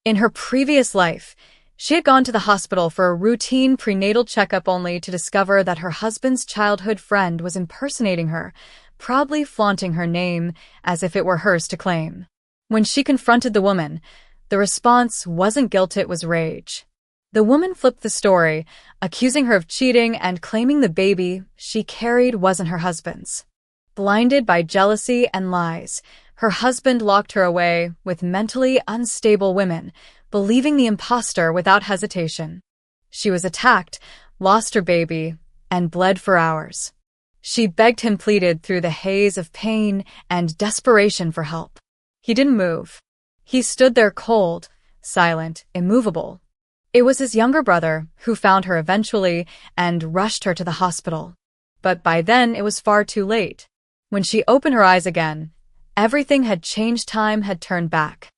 In her previous life, she had gone to the hospital for a routine prenatal checkup only to discover that her husband's childhood friend was impersonating her, proudly flaunting her name as if it were hers to claim. When she confronted the woman, the response wasn't guilt, it was rage. The woman flipped the story, accusing her of cheating and claiming the baby she carried wasn't her husband's. Blinded by jealousy and lies, her husband locked her away with mentally unstable women, believing the imposter without hesitation. She was attacked, lost her baby, and bled for hours. She begged him, pleaded through the haze of pain and desperation for help. He didn't move. He stood there cold, silent, immovable. It was his younger brother who found her eventually and rushed her to the hospital. But by then it was far too late. When she opened her eyes again, everything had changed. Time had turned back.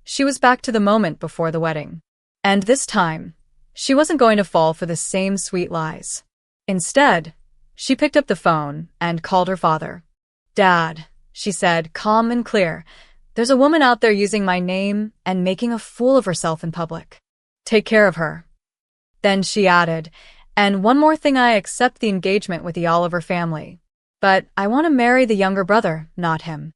She was back to the moment before the wedding. And this time, she wasn't going to fall for the same sweet lies. Instead, she picked up the phone and called her father. "Dad," she said, calm and clear, "there's a woman out there using my name and making a fool of herself in public. Take care of her." Then she added, "And one more thing, I accept the engagement with the Oliver family. But I want to marry the younger brother, not him."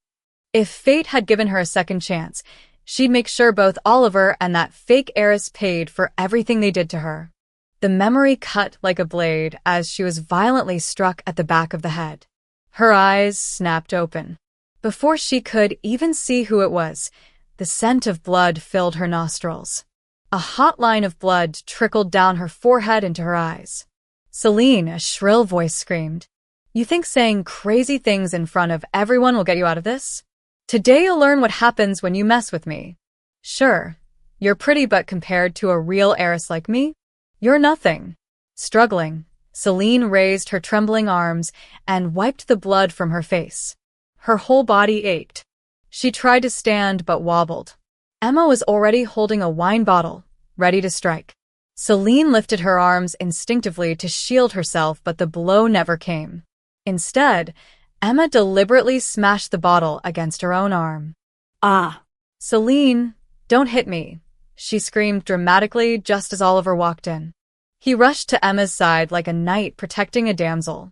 If fate had given her a second chance, she'd make sure both Oliver and that fake heiress paid for everything they did to her. The memory cut like a blade as she was violently struck at the back of the head. Her eyes snapped open. Before she could even see who it was, the scent of blood filled her nostrils. A hot line of blood trickled down her forehead into her eyes. "Celine," a shrill voice screamed. "You think saying crazy things in front of everyone will get you out of this? Today you'll learn what happens when you mess with me. Sure, you're pretty, but compared to a real heiress like me, you're nothing." Struggling, Celine raised her trembling arms and wiped the blood from her face. Her whole body ached. She tried to stand but wobbled. Emma was already holding a wine bottle, ready to strike. Celine lifted her arms instinctively to shield herself, but the blow never came. Instead, Emma deliberately smashed the bottle against her own arm. "Ah!" "Celine, don't hit me," she screamed dramatically just as Oliver walked in. He rushed to Emma's side like a knight protecting a damsel.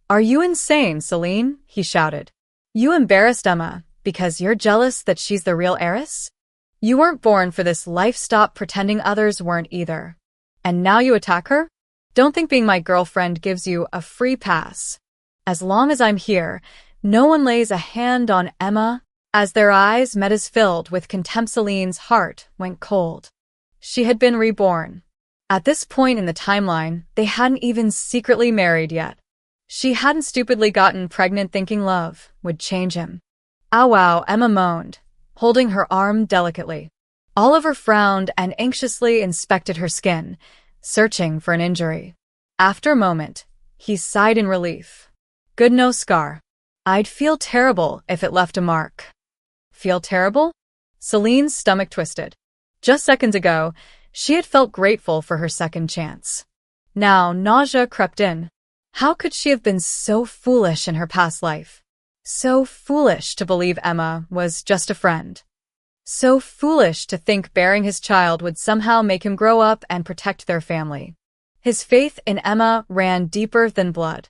"Are you insane, Celine?" he shouted. "You embarrassed Emma because you're jealous that she's the real heiress? You weren't born for this life. Stop pretending others weren't either. And now you attack her? Don't think being my girlfriend gives you a free pass. As long as I'm here, no one lays a hand on Emma." As their eyes met as filled with contempt, Celine's heart went cold. She had been reborn. At this point in the timeline, they hadn't even secretly married yet. She hadn't stupidly gotten pregnant thinking love would change him. "Ow, wow," Emma moaned, holding her arm delicately. Oliver frowned and anxiously inspected her skin, searching for an injury. After a moment, he sighed in relief. "Good, no scar. I'd feel terrible if it left a mark." Feel terrible? Celine's stomach twisted. Just seconds ago, she had felt grateful for her second chance. Now nausea crept in. How could she have been so foolish in her past life? So foolish to believe Emma was just a friend. So foolish to think bearing his child would somehow make him grow up and protect their family. His faith in Emma ran deeper than blood.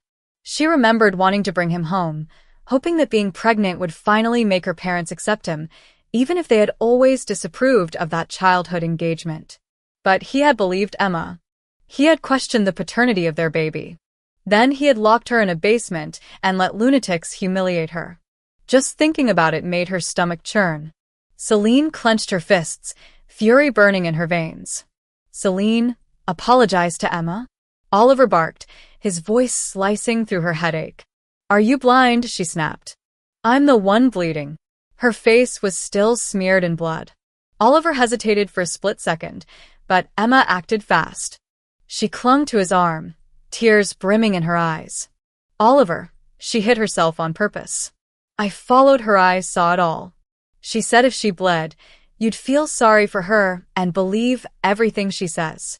She remembered wanting to bring him home, hoping that being pregnant would finally make her parents accept him, even if they had always disapproved of that childhood engagement. But he had believed Emma. He had questioned the paternity of their baby. Then he had locked her in a basement and let lunatics humiliate her. Just thinking about it made her stomach churn. Celine clenched her fists, fury burning in her veins. "Celine, apologize to Emma?" Oliver barked, his voice slicing through her headache. "Are you blind?" she snapped. "I'm the one bleeding." Her face was still smeared in blood. Oliver hesitated for a split second, but Emma acted fast. She clung to his arm, tears brimming in her eyes. "Oliver," she hit herself on purpose. "I followed her eyes, saw it all. She said if she bled, you'd feel sorry for her and believe everything she says."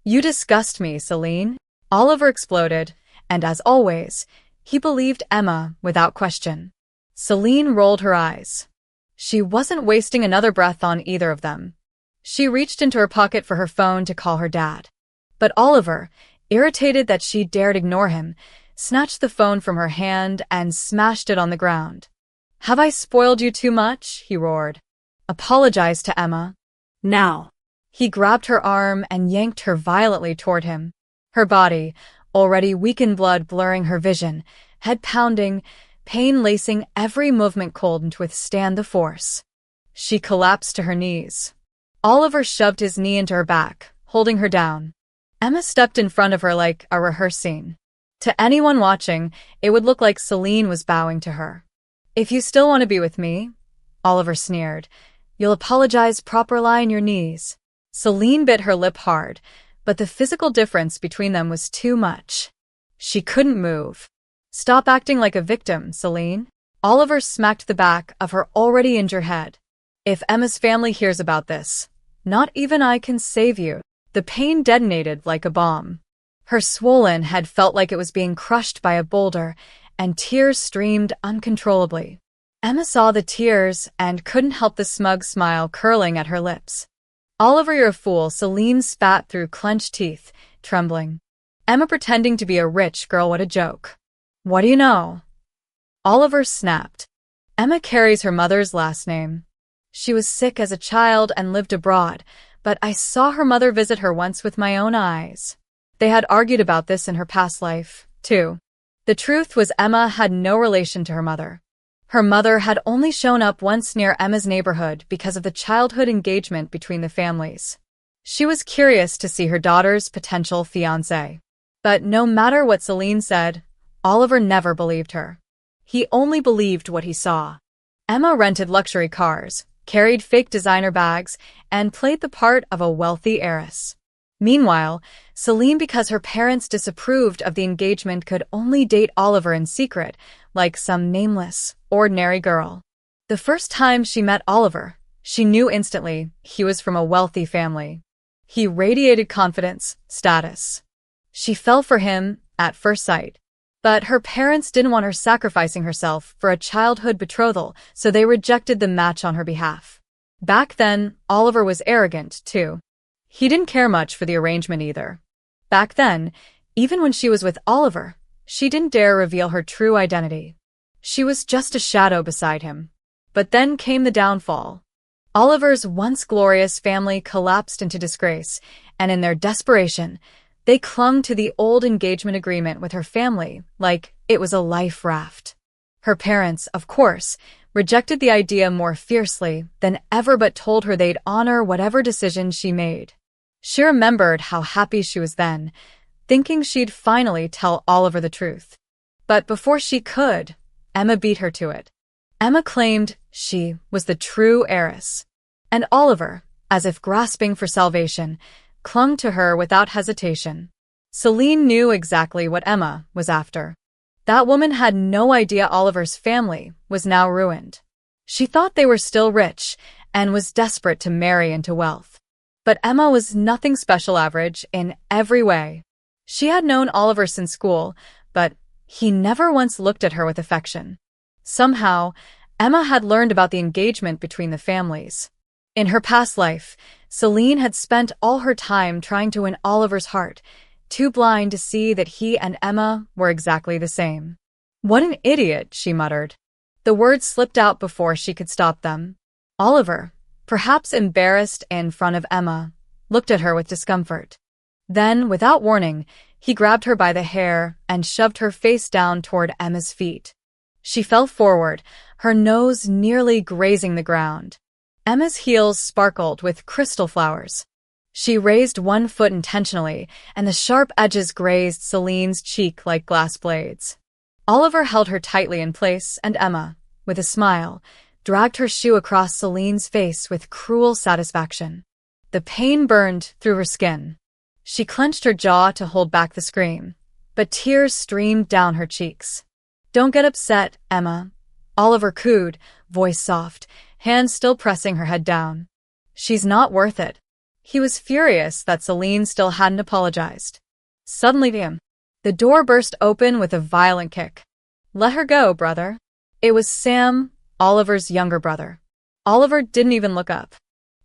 "You disgust me, Celine," Oliver exploded, and as always, he believed Emma without question. Celine rolled her eyes. She wasn't wasting another breath on either of them. She reached into her pocket for her phone to call her dad. But Oliver, irritated that she dared ignore him, snatched the phone from her hand and smashed it on the ground. "Have I spoiled you too much?" he roared. "Apologize to Emma." Now. He grabbed her arm and yanked her violently toward him. Her body, already weak in blood blurring her vision, head pounding, pain lacing every movement cold to withstand the force. She collapsed to her knees. Oliver shoved his knee into her back, holding her down. Emma stepped in front of her like a rehearsed scene. To anyone watching, it would look like Celine was bowing to her. "If you still want to be with me," Oliver sneered, "you'll apologize proper lie on your knees." Celine bit her lip hard, but the physical difference between them was too much. She couldn't move. "Stop acting like a victim, Celine." Oliver smacked the back of her already injured head. "If Emma's family hears about this, not even I can save you." The pain detonated like a bomb. Her swollen head felt like it was being crushed by a boulder, and tears streamed uncontrollably. Emma saw the tears and couldn't help the smug smile curling at her lips. "Oliver, you're a fool," Celine spat through clenched teeth, trembling. Emma pretending to be a rich girl, what a joke. "What do you know?" Oliver snapped. "Emma carries her mother's last name. She was sick as a child and lived abroad, but I saw her mother visit her once with my own eyes." They had argued about this in her past life, too. The truth was Emma had no relation to her mother. Her mother had only shown up once near Emma's neighborhood because of the childhood engagement between the families. She was curious to see her daughter's potential fiancé. But no matter what Celine said, Oliver never believed her. He only believed what he saw. Emma rented luxury cars, carried fake designer bags, and played the part of a wealthy heiress. Meanwhile, Celine, because her parents disapproved of the engagement, could only date Oliver in secret, like some nameless, ordinary girl. The first time she met Oliver, she knew instantly he was from a wealthy family. He radiated confidence, status. She fell for him at first sight. But her parents didn't want her sacrificing herself for a childhood betrothal, so they rejected the match on her behalf. Back then, Oliver was arrogant, too. He didn't care much for the arrangement either. Back then, even when she was with Oliver, she didn't dare reveal her true identity. She was just a shadow beside him. But then came the downfall. Oliver's once glorious family collapsed into disgrace, and in their desperation, they clung to the old engagement agreement with her family like it was a life raft. Her parents, of course, rejected the idea more fiercely than ever but told her they'd honor whatever decision she made. She remembered how happy she was then, thinking she'd finally tell Oliver the truth. But before she could, Emma beat her to it. Emma claimed she was the true heiress. And Oliver, as if grasping for salvation, clung to her without hesitation. Celine knew exactly what Emma was after. That woman had no idea Oliver's family was now ruined. She thought they were still rich and was desperate to marry into wealth. But Emma was nothing special, average in every way. She had known Oliver since school, but he never once looked at her with affection. Somehow, Emma had learned about the engagement between the families. In her past life, Celine had spent all her time trying to win Oliver's heart, too blind to see that he and Emma were exactly the same. "What an idiot," she muttered. The words slipped out before she could stop them. Oliver, perhaps embarrassed in front of Emma, looked at her with discomfort. Then, without warning, he grabbed her by the hair and shoved her face down toward Emma's feet. She fell forward, her nose nearly grazing the ground. Emma's heels sparkled with crystal flowers. She raised one foot intentionally, and the sharp edges grazed Celine's cheek like glass blades. Oliver held her tightly in place, and Emma, with a smile, dragged her shoe across Celine's face with cruel satisfaction. The pain burned through her skin. She clenched her jaw to hold back the scream, but tears streamed down her cheeks. "Don't get upset, Emma," Oliver cooed, voice soft, hands still pressing her head down. "She's not worth it." He was furious that Celine still hadn't apologized. Suddenly, the door burst open with a violent kick. "Let her go, brother." It was Sam, Oliver's younger brother. Oliver didn't even look up.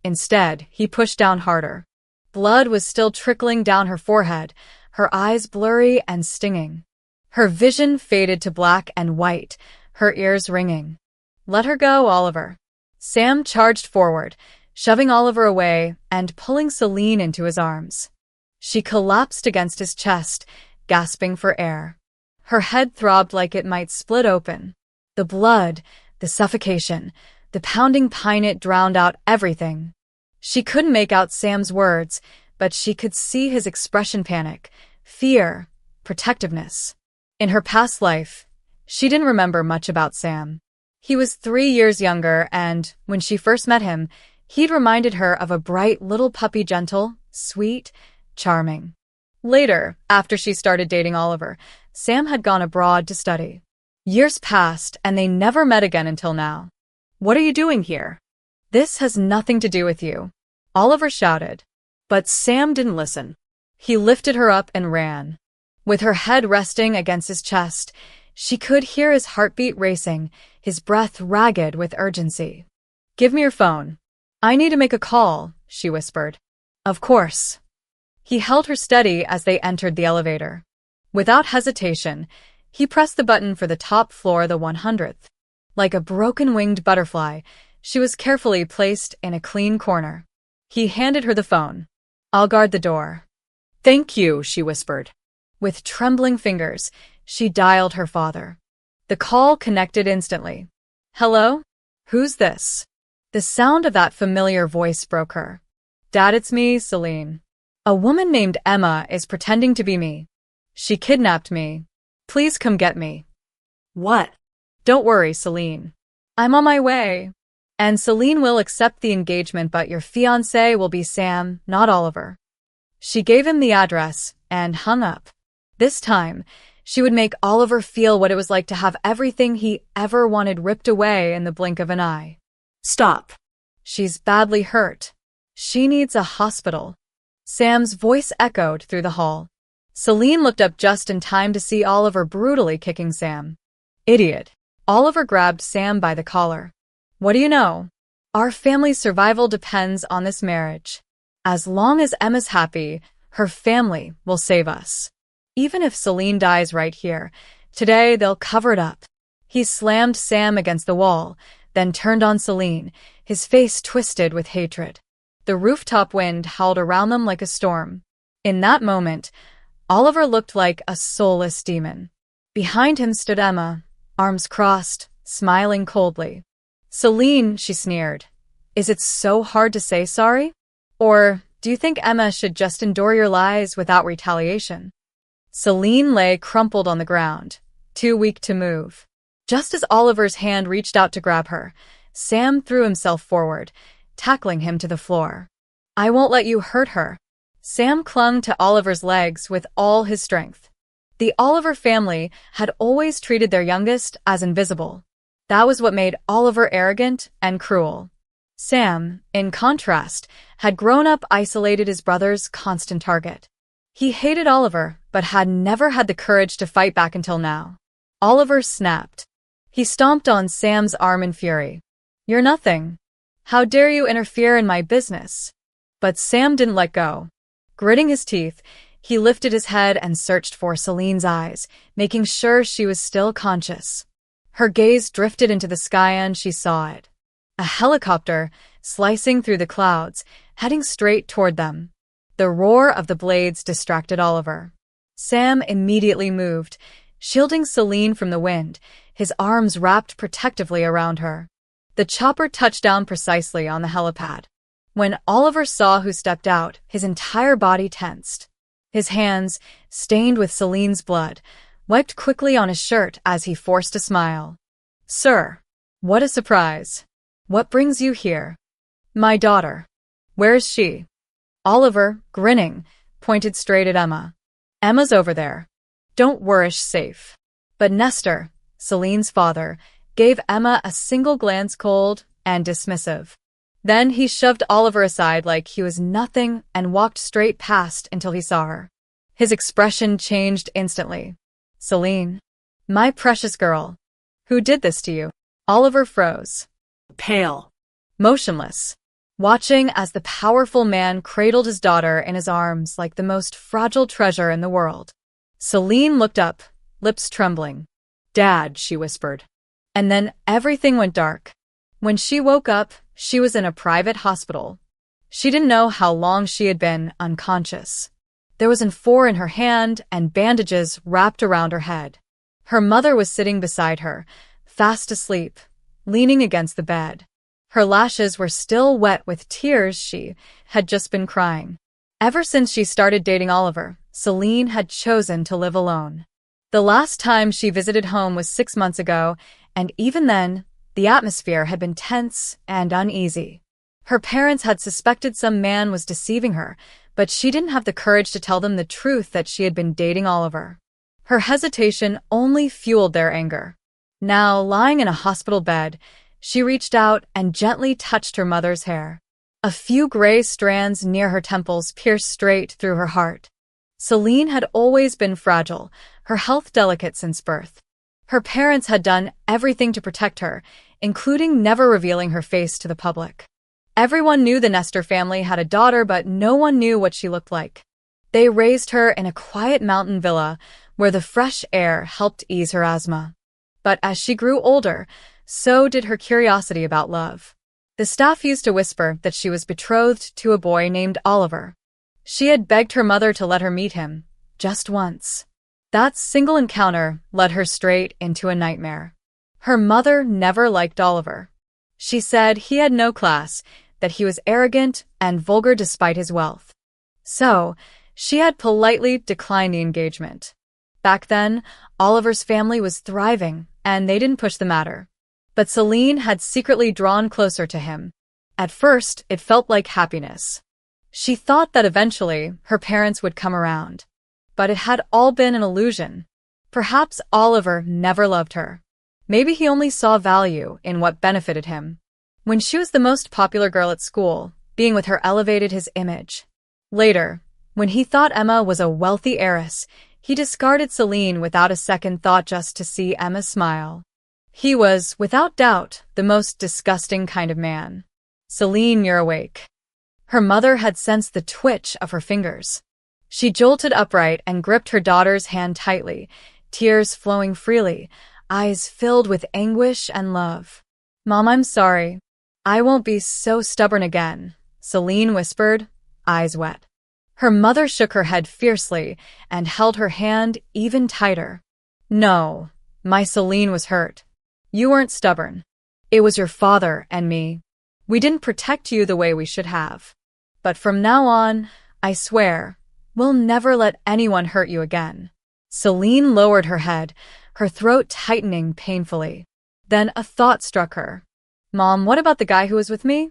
Instead, he pushed down harder. Blood was still trickling down her forehead, her eyes blurry and stinging. Her vision faded to black and white, her ears ringing. "Let her go, Oliver." Sam charged forward, shoving Oliver away and pulling Celine into his arms. She collapsed against his chest, gasping for air. Her head throbbed like it might split open. The blood, the suffocation, the pounding pine drowned out everything. She couldn't make out Sam's words, but she could see his expression: panic, fear, protectiveness. In her past life, she didn't remember much about Sam. He was 3 years younger, and when she first met him, he'd reminded her of a bright little puppy, gentle, sweet, charming. Later, after she started dating Oliver, Sam had gone abroad to study. Years passed, and they never met again until now. "What are you doing here?" "This has nothing to do with you," Oliver shouted. But Sam didn't listen. He lifted her up and ran. With her head resting against his chest, she could hear his heartbeat racing, his breath ragged with urgency. "Give me your phone. I need to make a call," she whispered. "Of course." He held her steady as they entered the elevator. Without hesitation, he pressed the button for the top floor, the 100th. Like a broken-winged butterfly, she was carefully placed in a clean corner. He handed her the phone. "I'll guard the door." "Thank you," she whispered. With trembling fingers, she dialed her father. The call connected instantly. "Hello? Who's this?" The sound of that familiar voice broke her. "Dad, it's me, Celine. A woman named Emma is pretending to be me. She kidnapped me. Please come get me." "What?" "Don't worry, Celine. I'm on my way. And Celine will accept the engagement, but your fiancé will be Sam, not Oliver." She gave him the address and hung up. This time, she would make Oliver feel what it was like to have everything he ever wanted ripped away in the blink of an eye. "Stop. She's badly hurt. She needs a hospital." Sam's voice echoed through the hall. Celine looked up just in time to see Oliver brutally kicking Sam. "Idiot." Oliver grabbed Sam by the collar. "What do you know? Our family's survival depends on this marriage. As long as Emma's happy, her family will save us. Even if Celine dies right here, today they'll cover it up." He slammed Sam against the wall, then turned on Celine, his face twisted with hatred. The rooftop wind howled around them like a storm. In that moment, Oliver looked like a soulless demon. Behind him stood Emma, arms crossed, smiling coldly. "Celine," she sneered, "is it so hard to say sorry? Or do you think Emma should just endure your lies without retaliation?" Celine lay crumpled on the ground, too weak to move. Just as Oliver's hand reached out to grab her, Sam threw himself forward, tackling him to the floor. "I won't let you hurt her." Sam clung to Oliver's legs with all his strength. The Oliver family had always treated their youngest as invisible. That was what made Oliver arrogant and cruel. Sam, in contrast, had grown up isolated, his brother's constant target. He hated Oliver, but had never had the courage to fight back until now. Oliver snapped. He stomped on Sam's arm in fury. "You're nothing. How dare you interfere in my business?" But Sam didn't let go. Gritting his teeth, he lifted his head and searched for Celine's eyes, making sure she was still conscious. Her gaze drifted into the sky and she saw it. A helicopter, slicing through the clouds, heading straight toward them. The roar of the blades distracted Oliver. Sam immediately moved, shielding Celine from the wind, his arms wrapped protectively around her. The chopper touched down precisely on the helipad. When Oliver saw who stepped out, his entire body tensed. His hands, stained with Celine's blood, wiped quickly on his shirt as he forced a smile. "Sir, what a surprise. What brings you here?" "My daughter." "Where is she?" Oliver, grinning, pointed straight at Emma. "Emma's over there. Don't worry, she's safe." But Nestor, Celine's father, gave Emma a single glance, cold and dismissive. Then he shoved Oliver aside like he was nothing and walked straight past until he saw her. His expression changed instantly. "Celine, my precious girl. Who did this to you?" Oliver froze. Pale. Motionless. watching as the powerful man cradled his daughter in his arms like the most fragile treasure in the world. Celine looked up, lips trembling. "Dad," she whispered. And then everything went dark. When she woke up, she was in a private hospital. She didn't know how long she had been unconscious. There was an IV in her hand and bandages wrapped around her head. Her mother was sitting beside her, fast asleep, leaning against the bed. Her lashes were still wet with tears. She had just been crying. Ever since she started dating Oliver, Celine had chosen to live alone. The last time she visited home was 6 months ago, and even then, the atmosphere had been tense and uneasy. Her parents had suspected some man was deceiving her, but she didn't have the courage to tell them the truth that she had been dating Oliver. Her hesitation only fueled their anger. Now, lying in a hospital bed, she reached out and gently touched her mother's hair. A few gray strands near her temples pierced straight through her heart. Celine had always been fragile, her health delicate since birth. Her parents had done everything to protect her, including never revealing her face to the public. Everyone knew the Nestor family had a daughter, but no one knew what she looked like. They raised her in a quiet mountain villa where the fresh air helped ease her asthma. But as she grew older, so did her curiosity about love. The staff used to whisper that she was betrothed to a boy named Oliver. She had begged her mother to let her meet him, just once. That single encounter led her straight into a nightmare. Her mother never liked Oliver. She said he had no class, that he was arrogant and vulgar despite his wealth. So, she had politely declined the engagement. Back then, Oliver's family was thriving, and they didn't push the matter. But Celine had secretly drawn closer to him. At first, it felt like happiness. She thought that eventually her parents would come around. But it had all been an illusion. Perhaps Oliver never loved her. Maybe he only saw value in what benefited him. When she was the most popular girl at school, being with her elevated his image. Later, when he thought Emma was a wealthy heiress, he discarded Celine without a second thought just to see Emma smile. He was, without doubt, the most disgusting kind of man. "Celine, you're awake." Her mother had sensed the twitch of her fingers. She jolted upright and gripped her daughter's hand tightly, tears flowing freely, eyes filled with anguish and love. "Mom, I'm sorry. I won't be so stubborn again," Celine whispered, eyes wet. Her mother shook her head fiercely and held her hand even tighter. "No, my Celine was hurt. You weren't stubborn. It was your father and me. We didn't protect you the way we should have. But from now on, I swear, we'll never let anyone hurt you again." Celine lowered her head, her throat tightening painfully. Then a thought struck her. "Mom, what about the guy who was with me?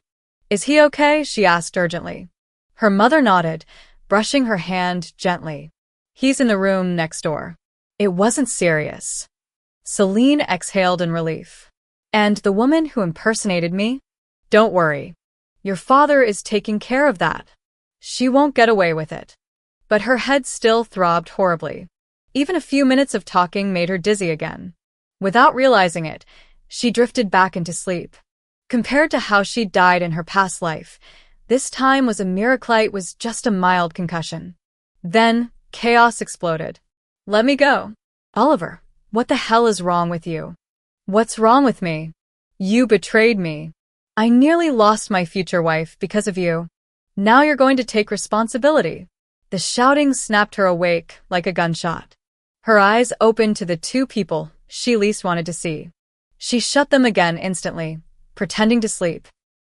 Is he okay?" she asked urgently. Her mother nodded, brushing her hand gently. "He's in the room next door." It wasn't serious. Celine exhaled in relief. "And the woman who impersonated me? Don't worry. Your father is taking care of that. She won't get away with it." But her head still throbbed horribly. Even a few minutes of talking made her dizzy again. Without realizing it, she drifted back into sleep. Compared to how she'd died in her past life, this time was a miracle. It was just a mild concussion. Then, chaos exploded. "Let me go." "Oliver, what the hell is wrong with you?" "What's wrong with me? You betrayed me. I nearly lost my future wife because of you. Now you're going to take responsibility." The shouting snapped her awake like a gunshot. Her eyes opened to the two people she least wanted to see. She shut them again instantly, pretending to sleep.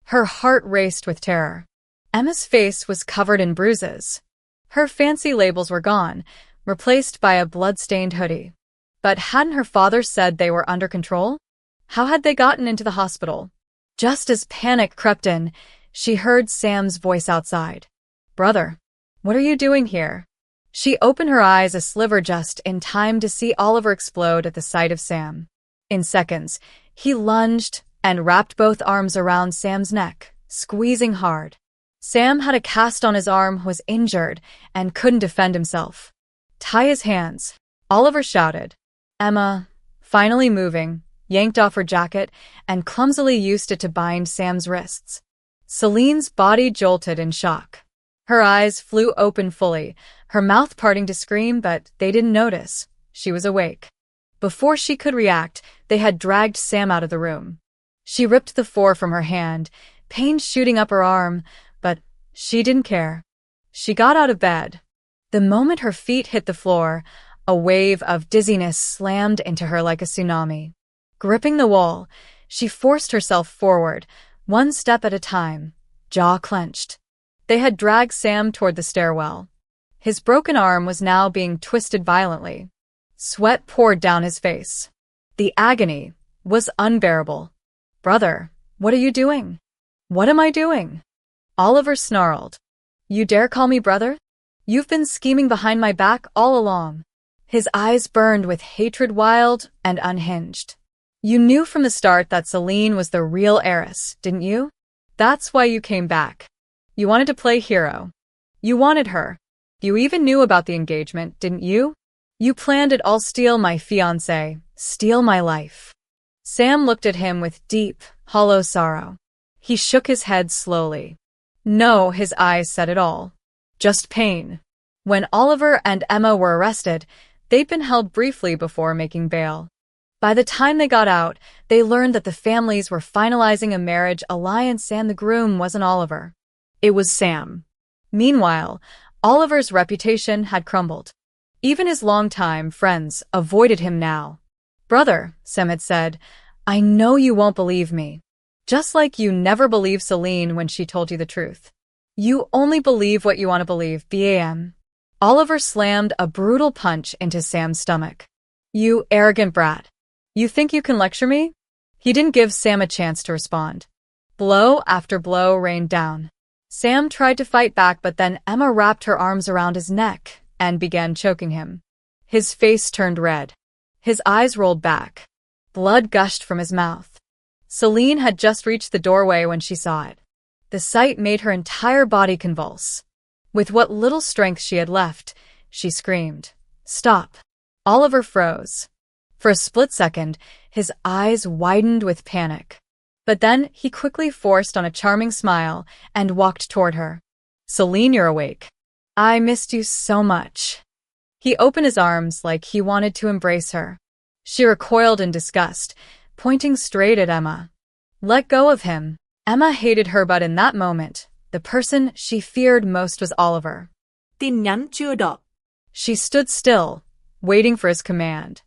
Her heart raced with terror. Emma's face was covered in bruises. Her fancy labels were gone, replaced by a blood-stained hoodie. But hadn't her father said they were under control? How had they gotten into the hospital? Just as panic crept in, she heard Sam's voice outside. "Brother, what are you doing here?" She opened her eyes a sliver just in time to see Oliver explode at the sight of Sam. In seconds, he lunged and wrapped both arms around Sam's neck, squeezing hard. Sam had a cast on his arm, was injured, and couldn't defend himself. "Tie his hands," Oliver shouted. Emma, finally moving, yanked off her jacket and clumsily used it to bind Sam's wrists. Celine's body jolted in shock. Her eyes flew open fully, her mouth parting to scream, but they didn't notice. She was awake. Before she could react, they had dragged Sam out of the room. She ripped the four from her hand, pain shooting up her arm, but she didn't care. She got out of bed. The moment her feet hit the floor, a wave of dizziness slammed into her like a tsunami. Gripping the wall, she forced herself forward, one step at a time, jaw clenched. They had dragged Sam toward the stairwell. His broken arm was now being twisted violently. Sweat poured down his face. The agony was unbearable. "Brother, what are you doing?" "What am I doing?" Oliver snarled. "You dare call me brother? You've been scheming behind my back all along." His eyes burned with hatred, wild and unhinged. "You knew from the start that Celine was the real heiress, didn't you? That's why you came back. You wanted to play hero. You wanted her. You even knew about the engagement, didn't you? You planned it all, steal my fiancé, steal my life." Sam looked at him with deep, hollow sorrow. He shook his head slowly. No, his eyes said it all. Just pain. When Oliver and Emma were arrested, they'd been held briefly before making bail. By the time they got out, they learned that the families were finalizing a marriage alliance and the groom wasn't Oliver. It was Sam. Meanwhile, Oliver's reputation had crumbled. Even his longtime friends avoided him now. "Brother," Sam had said, "I know you won't believe me. Just like you never believed Celine when she told you the truth. You only believe what you want to believe, BAM." Oliver slammed a brutal punch into Sam's stomach. "You arrogant brat. You think you can lecture me?" He didn't give Sam a chance to respond. Blow after blow rained down. Sam tried to fight back, but then Emma wrapped her arms around his neck and began choking him. His face turned red. His eyes rolled back. Blood gushed from his mouth. Celine had just reached the doorway when she saw it. The sight made her entire body convulse. With what little strength she had left, she screamed, "Stop!" Oliver froze. For a split second, his eyes widened with panic. But then he quickly forced on a charming smile and walked toward her. "Celine, you're awake. I missed you so much." He opened his arms like he wanted to embrace her. She recoiled in disgust, pointing straight at Emma. Let go of him. Emma hated her, but in that moment, the person she feared most was Oliver. Tin nhắn chưa đọc. She stood still, waiting for his command.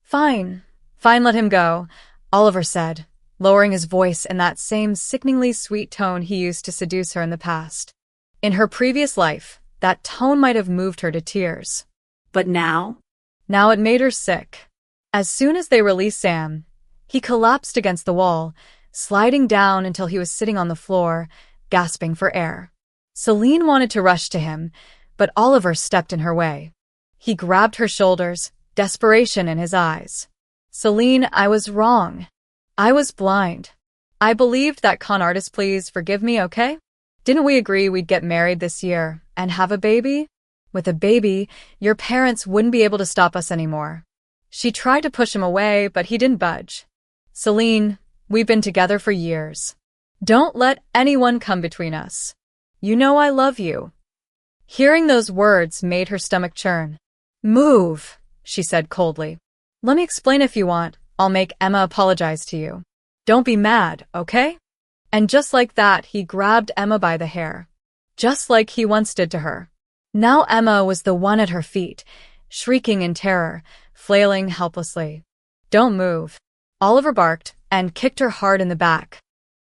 Fine, let him go," Oliver said, lowering his voice in that same sickeningly sweet tone he used to seduce her in the past. In her previous life, that tone might have moved her to tears. But now? Now it made her sick. As soon as they released Sam, he collapsed against the wall, sliding down until he was sitting on the floor, gasping for air. Celine wanted to rush to him, but Oliver stepped in her way. He grabbed her shoulders, desperation in his eyes. "Celine, I was wrong. I was blind. I believed that con artist. Please forgive me, okay? Didn't we agree we'd get married this year and have a baby? With a baby, your parents wouldn't be able to stop us anymore." She tried to push him away, but he didn't budge. "Celine, we've been together for years. Don't let anyone come between us. You know I love you." Hearing those words made her stomach churn. "Move," she said coldly. "Let me explain if you want. I'll make Emma apologize to you. Don't be mad, okay?" And just like that, he grabbed Emma by the hair. Just like he once did to her. Now Emma was the one at her feet, shrieking in terror, flailing helplessly. "Don't move," Oliver barked and kicked her hard in the back.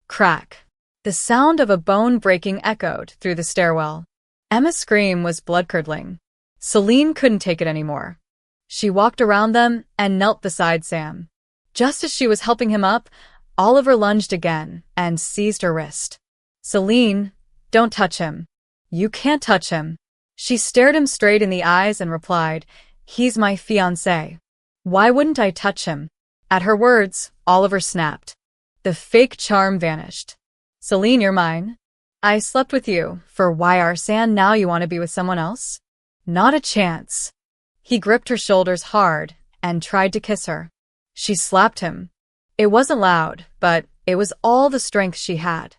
Crack. The sound of a bone breaking echoed through the stairwell. Emma's scream was blood-curdling. Celine couldn't take it anymore. She walked around them and knelt beside Sam. Just as she was helping him up, Oliver lunged again and seized her wrist. "Celine, don't touch him. You can't touch him." She stared him straight in the eyes and replied, "He's my fiancé. Why wouldn't I touch him?" At her words, Oliver snapped. The fake charm vanished. "Celine, you're mine. I slept with you for years and now you want to be with someone else? Not a chance." He gripped her shoulders hard and tried to kiss her. She slapped him. It wasn't loud, but it was all the strength she had.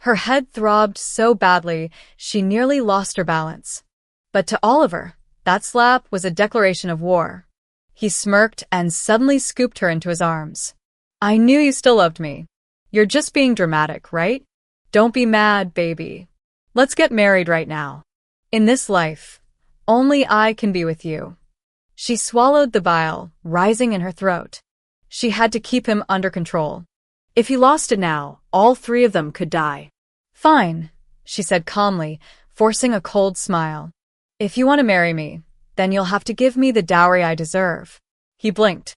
Her head throbbed so badly, she nearly lost her balance. But to Oliver, that slap was a declaration of war. He smirked and suddenly scooped her into his arms. I knew you still loved me. You're just being dramatic, right? Don't be mad, baby. Let's get married right now. In this life, only I can be with you. She swallowed the bile, rising in her throat. She had to keep him under control. If he lost it now, all three of them could die. Fine, she said calmly, forcing a cold smile. If you want to marry me, then you'll have to give me the dowry I deserve. He blinked.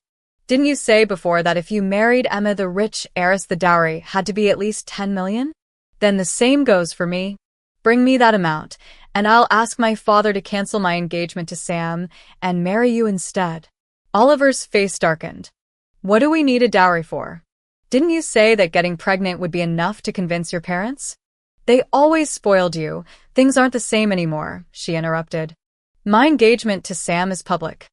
Didn't you say before that if you married Emma the rich heiress the dowry had to be at least 10 million? Then the same goes for me. Bring me that amount, and I'll ask my father to cancel my engagement to Sam and marry you instead. Oliver's face darkened. What do we need a dowry for? Didn't you say that getting pregnant would be enough to convince your parents? They always spoiled you. Things aren't the same anymore, she interrupted. My engagement to Sam is public.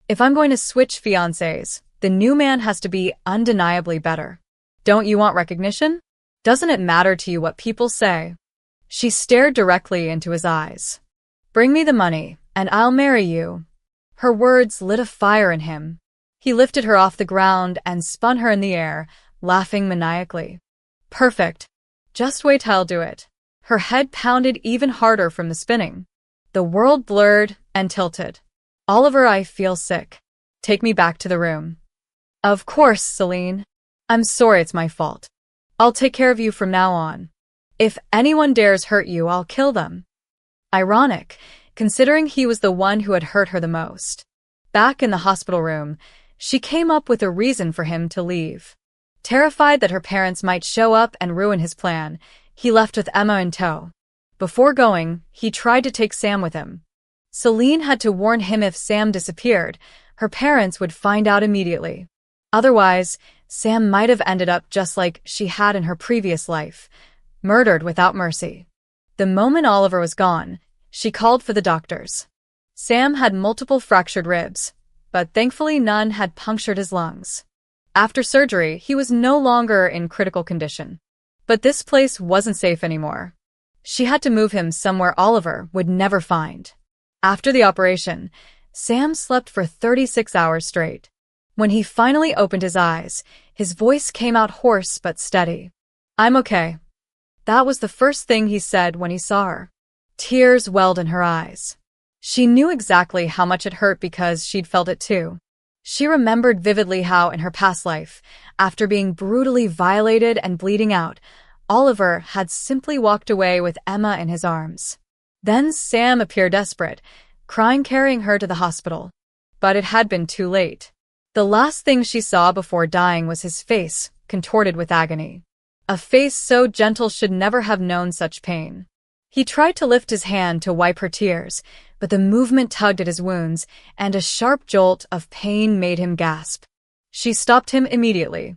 If I'm going to switch fiancés, the new man has to be undeniably better. Don't you want recognition? Doesn't it matter to you what people say? She stared directly into his eyes. Bring me the money, and I'll marry you. Her words lit a fire in him. He lifted her off the ground and spun her in the air, laughing maniacally. Perfect. Just wait till I'll do it. Her head pounded even harder from the spinning. The world blurred and tilted. Oliver, I feel sick. Take me back to the room. Of course, Celine. I'm sorry, it's my fault. I'll take care of you from now on. If anyone dares hurt you, I'll kill them. Ironic, considering he was the one who had hurt her the most. Back in the hospital room, she came up with a reason for him to leave. Terrified that her parents might show up and ruin his plan, he left with Emma in tow. Before going, he tried to take Sam with him. Celine had to warn him if Sam disappeared, her parents would find out immediately. Otherwise, Sam might have ended up just like she had in her previous life, murdered without mercy. The moment Oliver was gone, she called for the doctors. Sam had multiple fractured ribs, but thankfully none had punctured his lungs. After surgery, he was no longer in critical condition. But this place wasn't safe anymore. She had to move him somewhere Oliver would never find. After the operation, Sam slept for 36 hours straight. When he finally opened his eyes, his voice came out hoarse but steady. I'm okay. That was the first thing he said when he saw her. Tears welled in her eyes. She knew exactly how much it hurt because she'd felt it too. She remembered vividly how, in her past life, after being brutally violated and bleeding out, Oliver had simply walked away with Emma in his arms. Then Sam appeared desperate, crying, carrying her to the hospital. But it had been too late. The last thing she saw before dying was his face, contorted with agony. A face so gentle should never have known such pain. He tried to lift his hand to wipe her tears, but the movement tugged at his wounds, and a sharp jolt of pain made him gasp. She stopped him immediately.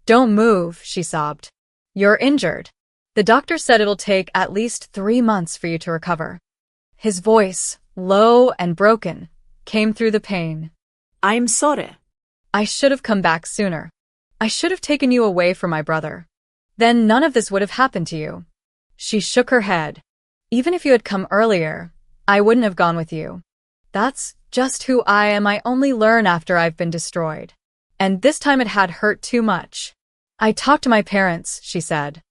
Don't move, she sobbed. You're injured. The doctor said it'll take at least 3 months for you to recover. His voice, low and broken, came through the pain. I'm sorry. I should have come back sooner. I should have taken you away from my brother. Then none of this would have happened to you. She shook her head. Even if you had come earlier, I wouldn't have gone with you. That's just who I am. I only learn after I've been destroyed. And this time it had hurt too much. I talked to my parents, she said.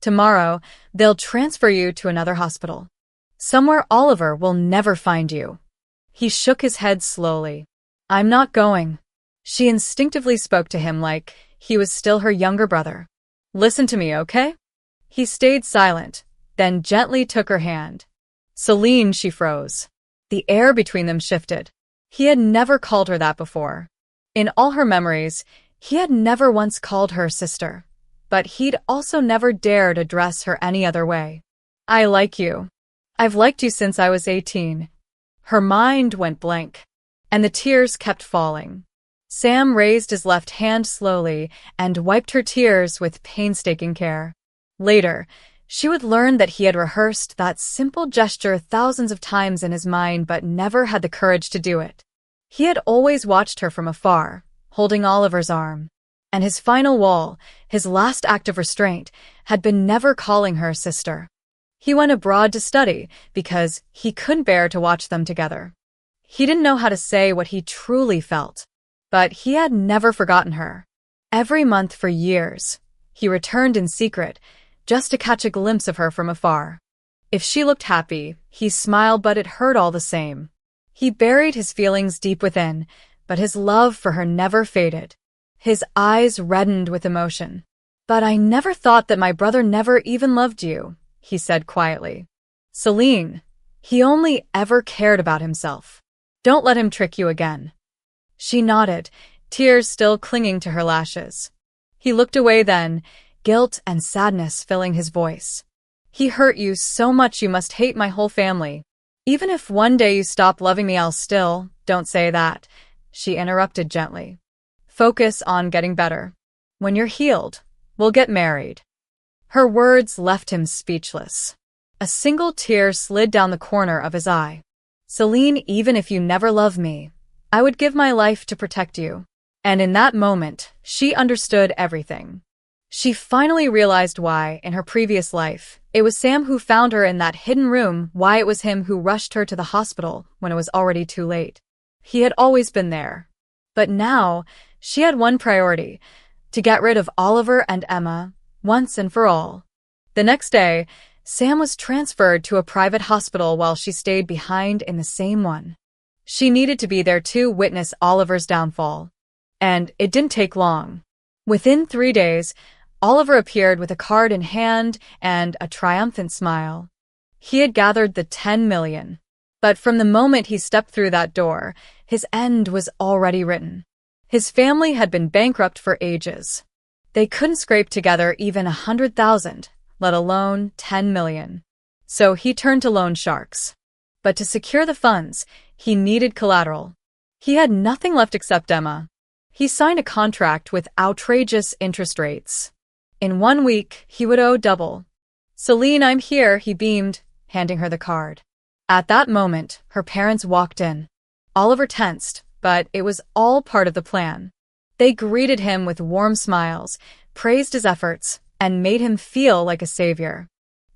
Tomorrow, they'll transfer you to another hospital. Somewhere Oliver will never find you. He shook his head slowly. I'm not going. She instinctively spoke to him like he was still her younger brother. Listen to me, okay? He stayed silent, then gently took her hand. Celine, she froze. The air between them shifted. He had never called her that before. In all her memories, he had never once called her sister, but he'd also never dared address her any other way. I like you. I've liked you since I was 18. Her mind went blank, and the tears kept falling. Sam raised his left hand slowly and wiped her tears with painstaking care. Later, she would learn that he had rehearsed that simple gesture thousands of times in his mind but never had the courage to do it. He had always watched her from afar, holding Oliver's arm. And his final wall, his last act of restraint, had been never calling her sister. He went abroad to study because he couldn't bear to watch them together. He didn't know how to say what he truly felt, but he had never forgotten her. Every month for years, he returned in secret, just to catch a glimpse of her from afar. If she looked happy, he smiled, but it hurt all the same. He buried his feelings deep within, but his love for her never faded. His eyes reddened with emotion. "But I never thought that my brother never even loved you," he said quietly. "Celine, he only ever cared about himself. Don't let him trick you again." She nodded, tears still clinging to her lashes. He looked away then, guilt and sadness filling his voice. "He hurt you so much you must hate my whole family. Even if one day you stop loving me, I'll still—" "Don't say that," she interrupted gently. "Focus on getting better. When you're healed, we'll get married." Her words left him speechless. A single tear slid down the corner of his eye. "Celine, even if you never love me, I would give my life to protect you." And in that moment, she understood everything. She finally realized why, in her previous life, it was Sam who found her in that hidden room, why it was him who rushed her to the hospital when it was already too late. He had always been there. But now, she had one priority: to get rid of Oliver and Emma, once and for all. The next day, Sam was transferred to a private hospital while she stayed behind in the same one. She needed to be there to witness Oliver's downfall. And it didn't take long. Within 3 days, Oliver appeared with a card in hand and a triumphant smile. He had gathered the 10 million. But from the moment he stepped through that door, his end was already written. His family had been bankrupt for ages. They couldn't scrape together even 100,000, let alone 10 million. So he turned to loan sharks. But to secure the funds, he needed collateral. He had nothing left except Emma. He signed a contract with outrageous interest rates. In 1 week, he would owe double. "Celine, I'm here," he beamed, handing her the card. At that moment, her parents walked in. Oliver tensed, but it was all part of the plan. They greeted him with warm smiles, praised his efforts, and made him feel like a savior.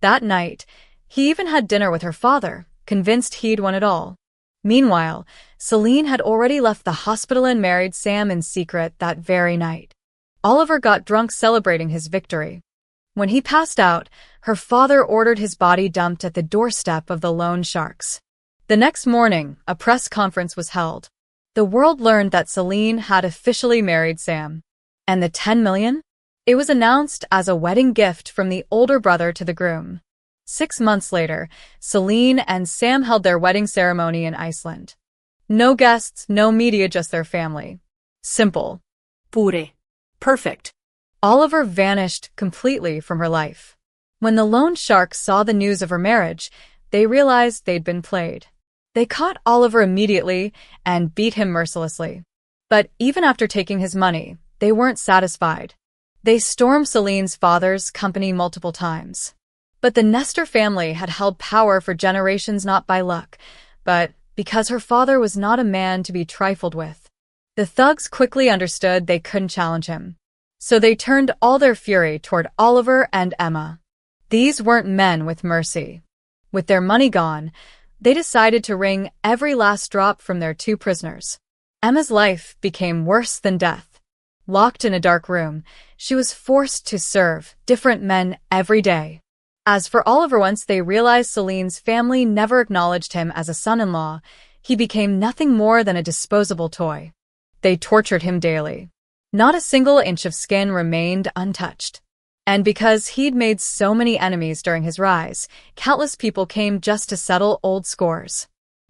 That night, he even had dinner with her father, convinced he'd won it all. Meanwhile, Celine had already left the hospital and married Sam in secret that very night. Oliver got drunk celebrating his victory. When he passed out, her father ordered his body dumped at the doorstep of the loan sharks. The next morning, a press conference was held. The world learned that Celine had officially married Sam. And the 10 million? It was announced as a wedding gift from the older brother to the groom. 6 months later, Celine and Sam held their wedding ceremony in Iceland. No guests, no media, just their family. Simple. Pure. Perfect. Oliver vanished completely from her life. When the loan sharks saw the news of her marriage, they realized they'd been played. They caught Oliver immediately and beat him mercilessly. But even after taking his money, they weren't satisfied. They stormed Celine's father's company multiple times. But the Nestor family had held power for generations not by luck, but because her father was not a man to be trifled with. The thugs quickly understood they couldn't challenge him. So they turned all their fury toward Oliver and Emma. These weren't men with mercy. With their money gone, they decided to wring every last drop from their 2 prisoners. Emma's life became worse than death. Locked in a dark room, she was forced to serve different men every day. As for Oliver, once they realized Celine's family never acknowledged him as a son-in-law, he became nothing more than a disposable toy. They tortured him daily. Not a single inch of skin remained untouched. And because he'd made so many enemies during his rise, countless people came just to settle old scores.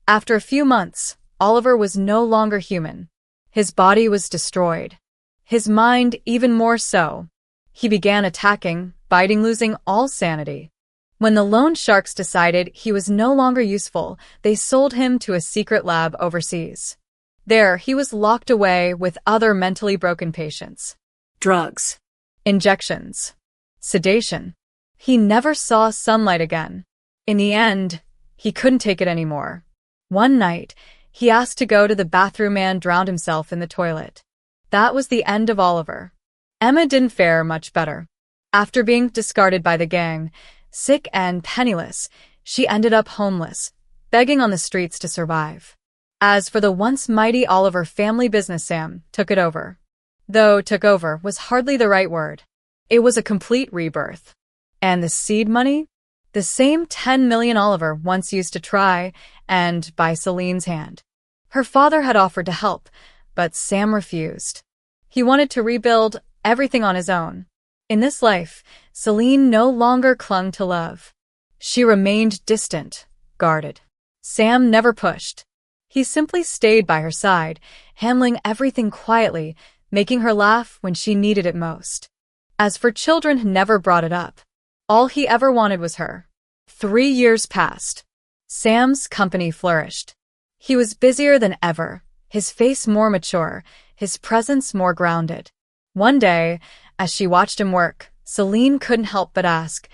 After a few months, Oliver was no longer human. His body was destroyed. His mind even more so. He began attacking, biting, losing all sanity. When the loan sharks decided he was no longer useful, they sold him to a secret lab overseas. There, he was locked away with other mentally broken patients. Drugs. Injections. Sedation. He never saw sunlight again. In the end, he couldn't take it anymore. One night, he asked to go to the bathroom and drowned himself in the toilet. That was the end of Oliver. Emma didn't fare much better. After being discarded by the gang, sick and penniless, she ended up homeless, begging on the streets to survive. As for the once mighty Oliver family business, Sam took it over. Though took over was hardly the right word. It was a complete rebirth. And the seed money? The same 10 million Oliver once used to try and buy Celine's hand. Her father had offered to help, but Sam refused. He wanted to rebuild everything on his own. In this life, Celine no longer clung to love. She remained distant, guarded. Sam never pushed. He simply stayed by her side, handling everything quietly, making her laugh when she needed it most. As for children, he never brought it up. All he ever wanted was her. 3 years passed. Sam's company flourished. He was busier than ever, his face more mature, his presence more grounded. One day, as she watched him work, Celine couldn't help but ask,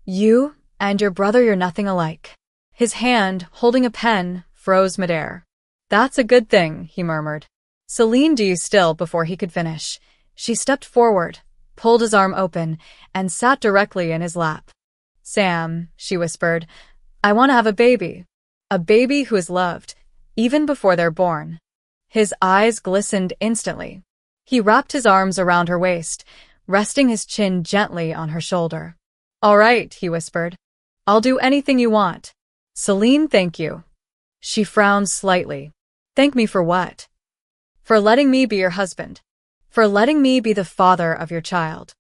"You and your brother, you're nothing alike." His hand, holding a pen, froze midair. "That's a good thing," he murmured. Celine do you still before he could finish. She stepped forward, pulled his arm open, and sat directly in his lap. "Sam," she whispered, "I want to have a baby. A baby who is loved, even before they're born." His eyes glistened instantly. He wrapped his arms around her waist, resting his chin gently on her shoulder. "All right," he whispered. "I'll do anything you want." "Celine, thank you." She frowned slightly. "Thank me for what?" "For letting me be your husband. For letting me be the father of your child."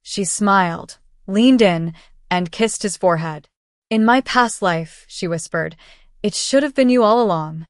She smiled, leaned in, and kissed his forehead. "In my past life," she whispered, "it should have been you all along."